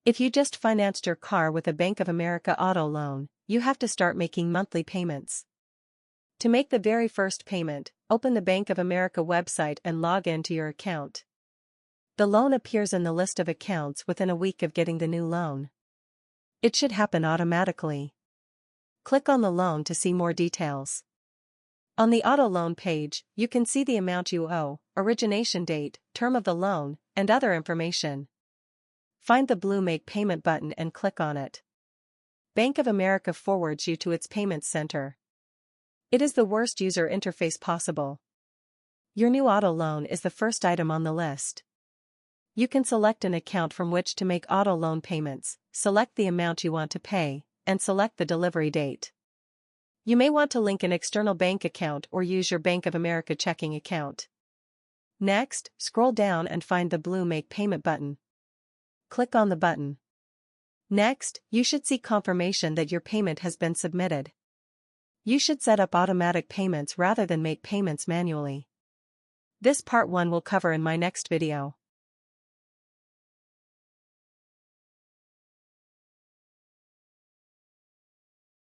If you just financed your car with a Bank of America auto loan, you have to start making monthly payments. To make the very first payment, open the Bank of America website and log in to your account. The loan appears in the list of accounts within a week of getting the new loan. It should happen automatically. Click on the loan to see more details. On the auto loan page, you can see the amount you owe, origination date, term of the loan, and other information. Find the blue Make Payment button and click on it. Bank of America forwards you to its payments center. It is the worst user interface possible. Your new auto loan is the first item on the list. You can select an account from which to make auto loan payments, select the amount you want to pay, and select the delivery date. You may want to link an external bank account or use your Bank of America checking account. Next, scroll down and find the blue Make Payment button. Click on the button. Next, you should see confirmation that your payment has been submitted. You should set up automatic payments rather than make payments manually. This part 1 will cover in my next video.